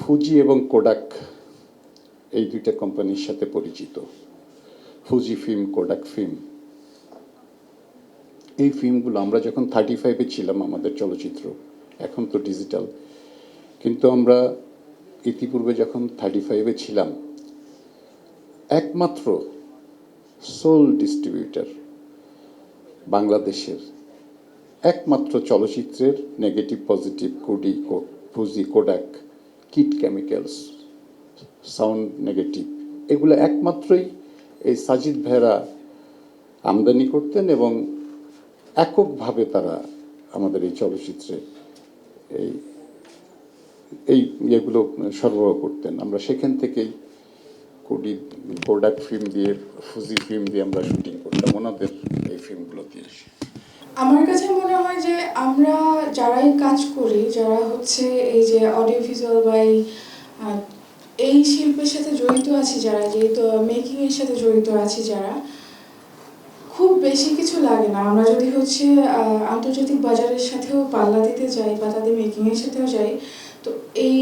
Fuji এবং Kodak এই দুইটা কোম্পানির সাথে পরিচিত। ফুজি ফিল্ম, কোডাক ফিল্ম, এই ফিল্মগুলো আমরা যখন 35-এ ছিলাম আমাদের চলচ্চিত্র, এখন তো ডিজিটাল, কিন্তু আমরা ইতিপূর্বে যখন 35-এ ছিলাম একমাত্র সোল ডিস্ট্রিবিউটর বাংলাদেশের, একমাত্র চলচ্চিত্রের negative positive Fuji, Kodak, kit chemicals, sound negative, এগুলো একমাত্রই এই সাজিদ ভাইরা আমদানি করতেন এবং এককভাবে তারা আমাদের এই চলচ্চিত্রে এই এই ইয়েগুলো সরবরাহ করতেন। আমরা সেখান থেকেই কোডাক ফিল্ম দিয়ে, ফুজি ফিল্ম দিয়ে আমরা শুটিং করতাম ওনাদের এই ফিল্মগুলো দিয়ে। আমার কাছে মনে হয় যে আমরা যারাই কাজ করি, যারা হচ্ছে এই যে অডিও ভিজুয়াল বা এই শিল্পের সাথে জড়িত আছি, যারা যেহেতু মেকিংয়ের সাথে জড়িত আছি, যারা খুব বেশি কিছু লাগে না। আমরা যদি হচ্ছে আন্তর্জাতিক বাজারের সাথেও পাল্লা দিতে যাই বা তাদের মেকিংয়ের সাথেও যাই, তো এই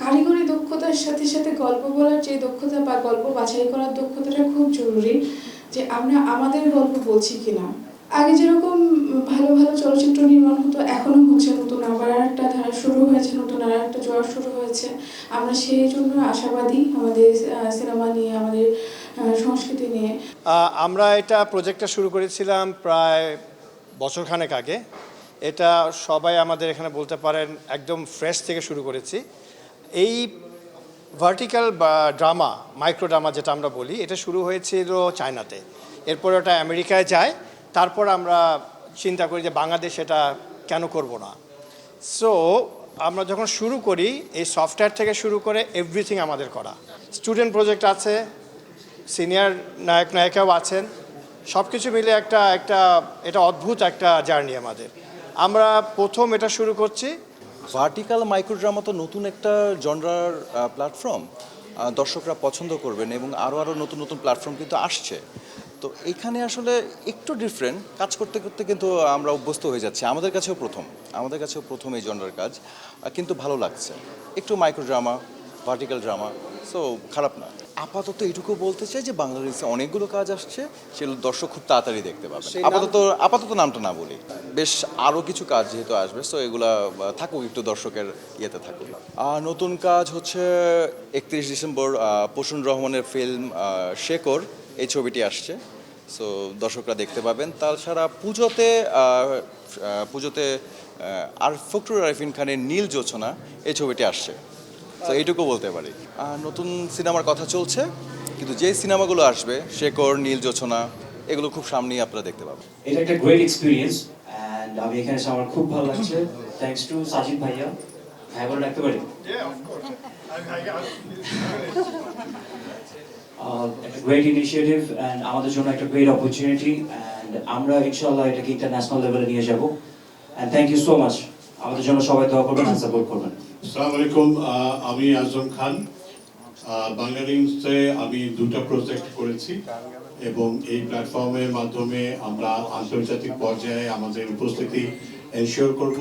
কারিগরি দক্ষতার সাথে সাথে গল্প বলার যে দক্ষতা বা গল্প বাছাই করার দক্ষতাটা খুব জরুরি, যে আমরা আমাদের গল্প বলছি কিনা। আগে যেরকম ভালো ভালো চলচ্চিত্র নির্মাণ হতো, এখনো হচ্ছে, নতুন আবার একটা ধারা শুরু হয়েছে, নতুন আর একটা জোয়ার শুরু হয়েছে। আমরা সেই জন্য আশাবাদী আমাদের সিনেমা নিয়ে, আমাদের সংস্কৃতি নিয়ে। আমরা এটা প্রজেক্টটা শুরু করেছিলাম প্রায় বছরখানেক আগে। এটা সবাই আমাদের এখানে বলতে পারেন একদম ফ্রেশ থেকে শুরু করেছি। এই ভার্টিক্যাল বা ড্রামা, মাইক্রো ড্রামা যেটা আমরা বলি, এটা শুরু হয়েছিল চায়নাতে, এরপর ওটা আমেরিকায় যায়, তারপর আমরা চিন্তা করি যে বাংলাদেশ এটা কেন করব না। সো আমরা যখন শুরু করি, এই সফটওয়্যার থেকে শুরু করে এভরিথিং আমাদের করা। স্টুডেন্ট প্রজেক্ট আছে, সিনিয়র নায়ক নায়িকাও আছেন, সব কিছু মিলে এটা অদ্ভুত একটা জার্নি আমাদের। আমরা প্রথম এটা শুরু করছি। ভার্টিক্যাল মাইক্রোড্রামা তো নতুন একটা জনরার প্ল্যাটফর্ম, দর্শকরা পছন্দ করবেন এবং আরও নতুন নতুন প্ল্যাটফর্ম কিন্তু আসছে। তো এখানে আসলে একটু ডিফারেন্ট কাজ করতে করতে কিন্তু আমরা অভ্যস্ত হয়ে যাচ্ছি। আমাদের কাছেও প্রথম এই জনরার কাজ, কিন্তু ভালো লাগছে। একটু মাইক্রোড্রামা, ভার্টিক্যাল ড্রামা, সো খারাপ না। আপাতত এটুকু বলতে চাই যে বাংলাদেশে অনেকগুলো কাজ আসছে, সেগুলো দর্শক খুব তাড়াতাড়ি দেখতে পাবে। আপাতত নামটা না বলি, বেশ আরও কিছু কাজ যেহেতু আসবে, সো এগুলা থাকুক, একটু দর্শকের ইয়েতে থাকুক। আর নতুন কাজ হচ্ছে 31 ডিসেম্বর প্রসূন রহমানের ফিল্ম শেকর, এই ছবিটি আসছে, সো দর্শকরা দেখতে পাবেন। তাছাড়া পুজোতে আর ফখরুল আরিফিন খানের নীল জোছনা, এই ছবিটি আসছে, তো এইটুকু বলতে পারি। নতুন সিনেমার কথা চলছে, কিন্তু যে সিনেমাগুলো আসবে, শেকর, নীল জোছনা, এগুলো খুব সামনেই আপনারা দেখতে পাবেন। এটা একটা গ্রেট এক্সপিরিয়েন্স অ্যান্ড আমি এখানে এসে আমার খুব ভালো লাগছে। থ্যাঙ্কস টু সাজিদ ভাইয়া। হ্যাঁ বলে রাখতে পারি? একটা গ্রেট ইনিশিয়েটিভ অ্যান্ড আমাদের জন্য একটা গ্রেট অপরচুনিটি, অ্যান্ড আমরা ইনশাআল্লাহ এটাকে ইন্টারন্যাশনাল লেভেলে নিয়ে যাব। And thank you so much. আমাদের জন্য সবাই দোয়া করবেন আর সাপোর্ট করবেন। আসসালামু আলাইকুম, আমি আজম খান। বাংলাদেশে আমি দুটো প্রজেক্ট করেছি এবং এই প্ল্যাটফর্মের মাধ্যমে আমরা আন্তর্জাতিক পর্যায়ে আমাদের উপস্থিতি এনশিওর করব,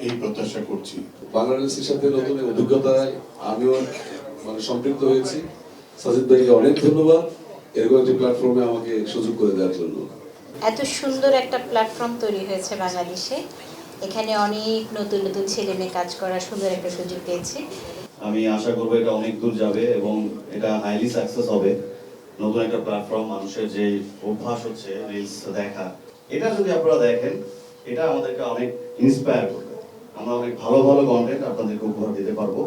এই প্রত্যাশা করছি। বাংলাদেশের সাথে নতুন অভিজ্ঞতায় আমিও সম্পৃক্ত হয়েছি। সাজিদ ভাইকে অনেক ধন্যবাদ এরকম একটি প্ল্যাটফর্মে আমাকে সুযোগ করে দেওয়ার জন্য। এত সুন্দর একটা প্ল্যাটফর্ম তৈরি হয়েছে বাংলাদেশে, এখানে অনেক নতুন নতুন ছেলে মেয়ে কাজ করার সুন্দর একটা সুযোগ পেয়েছি। আমি আশা করবো এটা অনেক দূর যাবে এবং এটা হাইলি সাকসেস হবে। নতুন একটা প্ল্যাটফর্ম, মানুষের যে অভ্যাস হচ্ছে রিলস দেখা, এটা যদি আপনারা দেখেন, এটা আমাদেরকে অনেক ইন্সপায়ার করবে। আমরা অনেক ভালো ভালো কন্টেন্ট আপনাদেরকে উপহার দিতে পারবো।